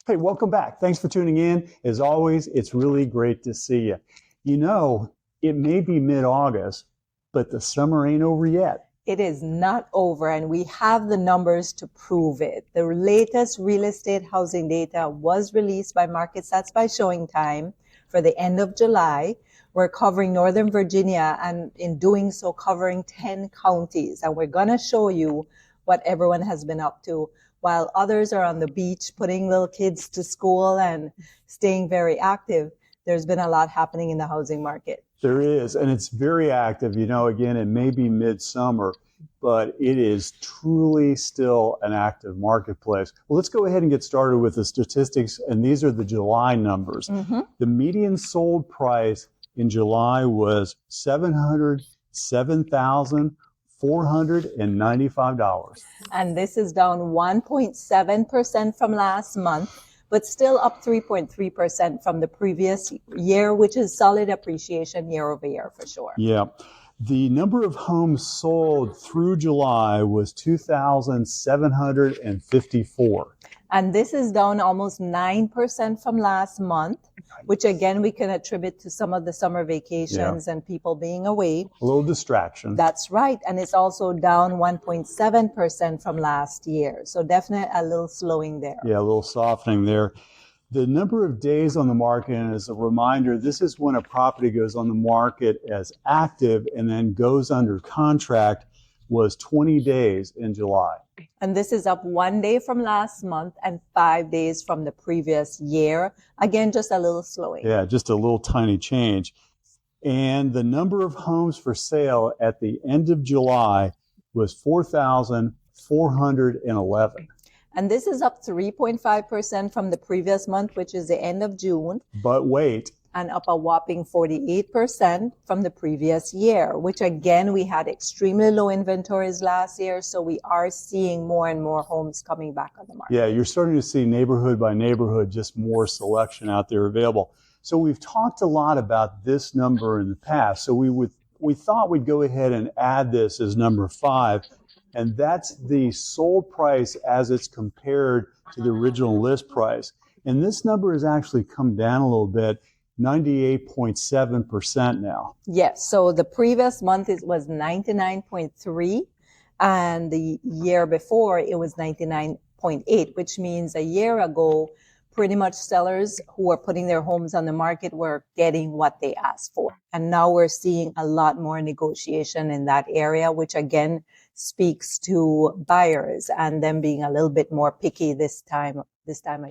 Hey, welcome back. Thanks for tuning in. As always, it's really great to see you. You know, it may be mid-August, but the summer ain't over yet. It is not over, and we have the numbers to prove it. The latest real estate housing data was released by MarketStats by Showing Time for the end of July. We're covering Northern Virginia, and in doing so, covering 10 counties. And we're going to show you what everyone has been up to. While others are on the beach putting little kids to school and staying very active, there's been a lot happening in the housing market. There is, and it's very active. You know, again, it may be midsummer, but it is truly still an active marketplace. Well, let's go ahead and get started with the statistics, and these are the July numbers. The median sold price in July was $707,495. And this is down 1.7% from last month, but still up 3.3% from the previous year, which is solid appreciation year over year for sure. Yeah. The number of homes sold through July was 2,754. And this is down almost 9% from last month, which again, we can attribute to some of the summer vacations and people being away. A little distraction. That's right. And it's also down 1.7% from last year. So definitely a little slowing there. Yeah, a little softening there. The number of days on the market, and as a reminder, this is when a property goes on the market as active and then goes under contract, was 20 days in July. And this is up 1 day from last month and 5 days from the previous year. Again, just a little slowing. Yeah, just a little tiny change. And the number of homes for sale at the end of July was 4,411. And this is up 3.5% from the previous month, which is the end of June. But wait. And up a whopping 48% from the previous year, which again, we had extremely low inventories last year. So we are seeing more and more homes coming back on the market. Yeah, you're starting to see neighborhood by neighborhood, just more selection out there available. So we've talked a lot about this number in the past. So we thought we'd go ahead and add this as number 5. And that's the sold price as it's compared to the original list price. And this number has actually come down a little bit. 98.7% now. Yes. So the previous month was 99.3, and the year before it was 99.8, which means a year ago, pretty much sellers who were putting their homes on the market were getting what they asked for. And now we're seeing a lot more negotiation in that area, which again speaks to buyers and them being a little bit more picky this time of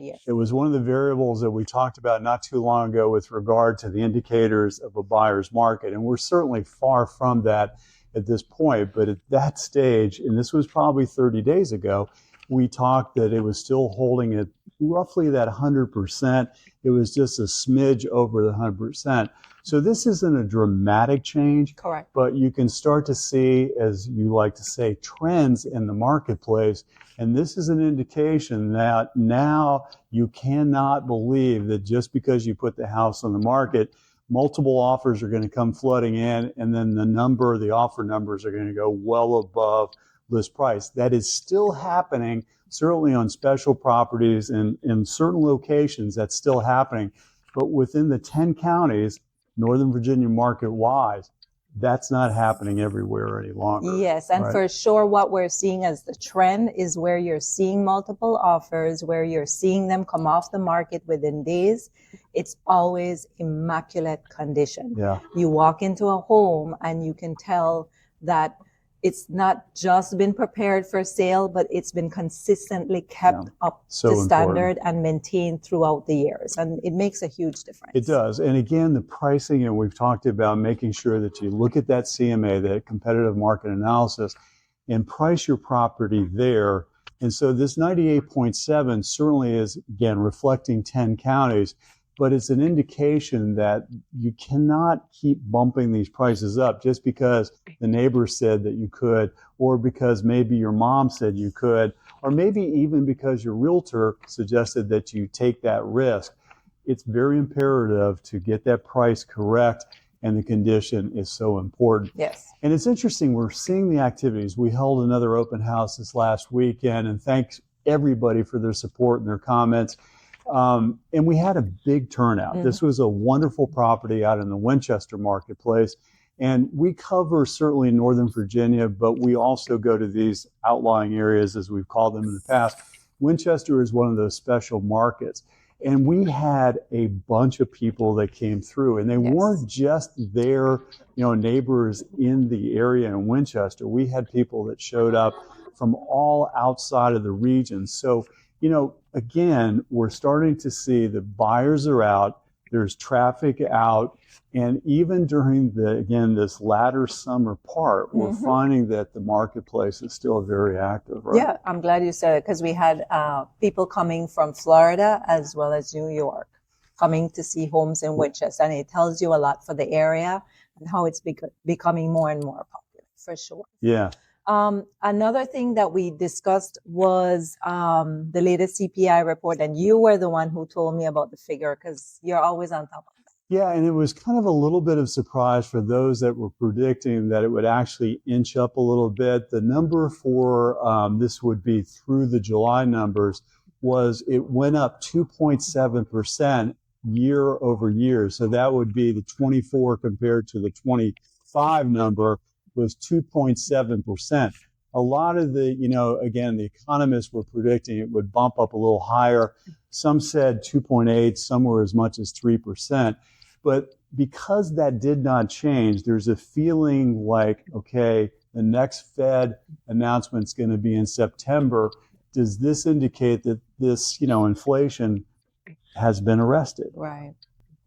year. It was one of the variables that we talked about not too long ago with regard to the indicators of a buyer's market. And we're certainly far from that at this point. But at that stage, and this was probably 30 days ago, we talked that it was still holding at roughly that 100%. It was just a smidge over the 100%. So this isn't a dramatic change. Correct. But you can start to see, as you like to say, trends in the marketplace. And this is an indication that now you cannot believe that just because you put the house on the market, multiple offers are going to come flooding in, and then the offer numbers are going to go well above list price. That is still happening, certainly on special properties and in certain locations, that's still happening. But within the 10 counties, Northern Virginia market-wise, that's not happening everywhere any longer. Yes, and for sure what we're seeing as the trend is where you're seeing multiple offers, where you're seeing them come off the market within days. It's always immaculate condition. Yeah. You walk into a home and you can tell that it's not just been prepared for sale, but it's been consistently kept up to standard and maintained throughout the years. And it makes a huge difference. It does. And again, the pricing, and we've talked about making sure that you look at that CMA, that competitive market analysis, and price your property there. And so this 98.7 certainly is, again, reflecting 10 counties. But it's an indication that you cannot keep bumping these prices up just because the neighbor said that you could, or because maybe your mom said you could, or maybe even because your realtor suggested that you take that risk. It's very imperative to get that price correct, and the condition is so important. Yes. And it's interesting, we're seeing the activities. We held another open house this last weekend, and thanks everybody for their support and their comments. And we had a big turnout. This was a wonderful property out in the Winchester marketplace. And we cover certainly Northern Virginia, but we also go to these outlying areas, as we've called them in the past. Winchester is one of those special markets. And we had a bunch of people that came through, and they weren't just their, neighbors in the area in Winchester. We had people that showed up from all outside of the region. So, again, we're starting to see the buyers are out, there's traffic out, and even during this latter summer part, we're finding that the marketplace is still very active, right? Yeah, I'm glad you said it, because we had people coming from Florida as well as New York coming to see homes in Winchester, and it tells you a lot for the area and how it's becoming more and more popular, for sure. Yeah. Another thing that we discussed was the latest CPI report, and you were the one who told me about the figure because you're always on top of it. Yeah, and it was kind of a little bit of surprise for those that were predicting that it would actually inch up a little bit. The number for this would be through the July numbers was it went up 2.7% year over year. So that would be the 24 compared to the 25 number was 2.7%. A lot of the, again, the economists were predicting it would bump up a little higher. Some said 2.8, some were as much as 3%. But because that did not change, there's a feeling like, okay, the next Fed announcement is going to be in September. Does this indicate that this, inflation has been arrested? Right.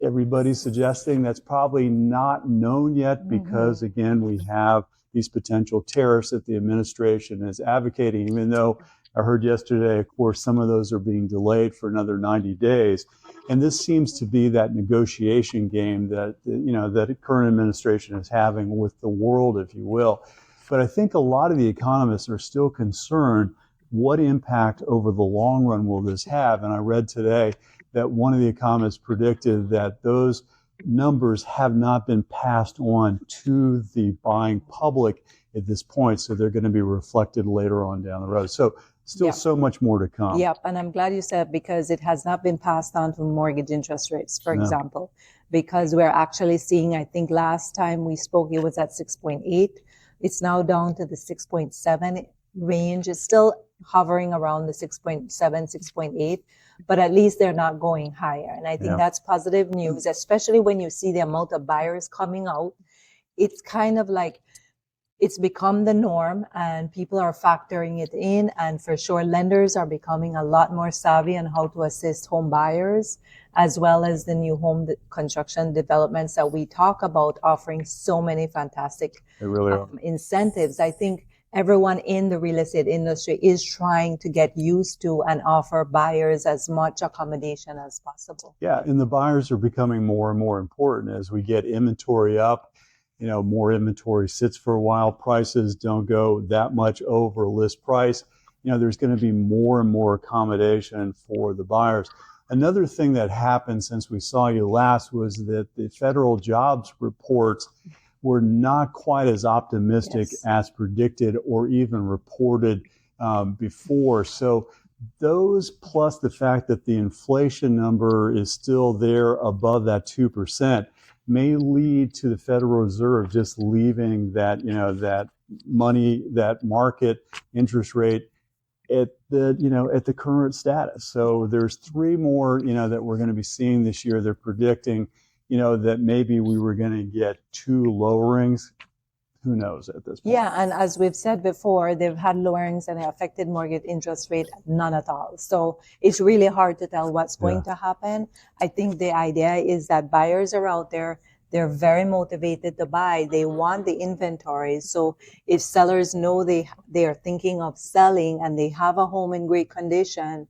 Everybody's suggesting that's probably not known yet because, again, we have these potential tariffs that the administration is advocating, even though I heard yesterday, of course, some of those are being delayed for another 90 days. And this seems to be that negotiation game that, that the current administration is having with the world, if you will. But I think a lot of the economists are still concerned, what impact over the long run will this have? And I read today that one of the economists predicted that those numbers have not been passed on to the buying public at this point. So they're going to be reflected later on down the road. So still so much more to come. Yep. And I'm glad you said, because it has not been passed on to mortgage interest rates, for example, because we're actually seeing, I think last time we spoke, it was at 6.8. It's now down to the 6.7 range. It's still hovering around the 6.7, 6.8, but at least they're not going higher. And I think that's positive news, especially when you see the amount of buyers coming out. It's kind of like it's become the norm and people are factoring it in. And for sure, lenders are becoming a lot more savvy on how to assist home buyers, as well as the new home construction developments that we talk about, offering so many fantastic incentives. I think everyone in the real estate industry is trying to get used to and offer buyers as much accommodation as possible. Yeah, and the buyers are becoming more and more important as we get inventory up. More inventory sits for a while. Prices don't go that much over list price. There's going to be more and more accommodation for the buyers. Another thing that happened since we saw you last was that the federal jobs reports were not quite as optimistic as predicted or even reported before. So those, plus the fact that the inflation number is still there above that 2%, may lead to the Federal Reserve just leaving that, that money, that market interest rate at the current status. So there's three more, that we're going to be seeing this year. They're predicting, that maybe we were going to get two lowerings. Who knows at this point? Yeah, and as we've said before, they've had lowerings and it affected mortgage interest rate, none at all. So it's really hard to tell what's going to happen. I think the idea is that buyers are out there. They're very motivated to buy. They want the inventory. So if sellers know they are thinking of selling and they have a home in great condition,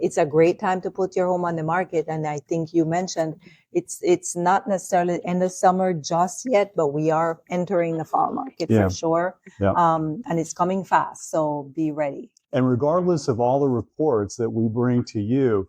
it's a great time to put your home on the market. And I think you mentioned it's not necessarily end of summer just yet, but we are entering the fall market for sure. Yeah. And it's coming fast. So be ready. And regardless of all the reports that we bring to you,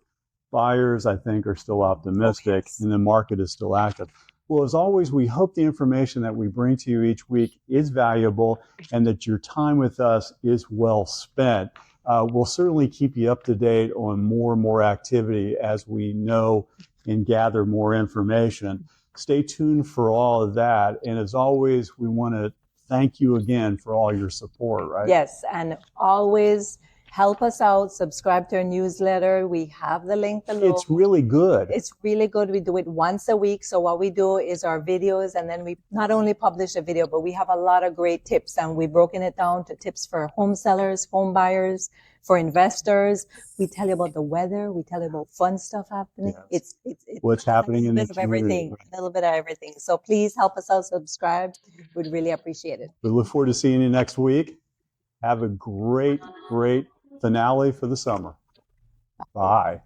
buyers, I think, are still optimistic and the market is still active. Well, as always, we hope the information that we bring to you each week is valuable and that your time with us is well spent. we'll certainly keep you up to date on more and more activity as we know and gather more information. Stay tuned for all of that. And as always, we want to thank you again for all your support, right? Yes, and always help us out. Subscribe to our newsletter. We have the link below. It's really good. It's really good. We do it once a week. So what we do is our videos, and then we not only publish a video, but we have a lot of great tips, and we've broken it down to tips for home sellers, home buyers, for investors. We tell you about the weather. We tell you about fun stuff happening. Yes. It's What's happening in the a little bit of everything, community. a little bit of everything. So please help us out, subscribe. We'd really appreciate it. We look forward to seeing you next week. Have a great, great finale for the summer. Bye.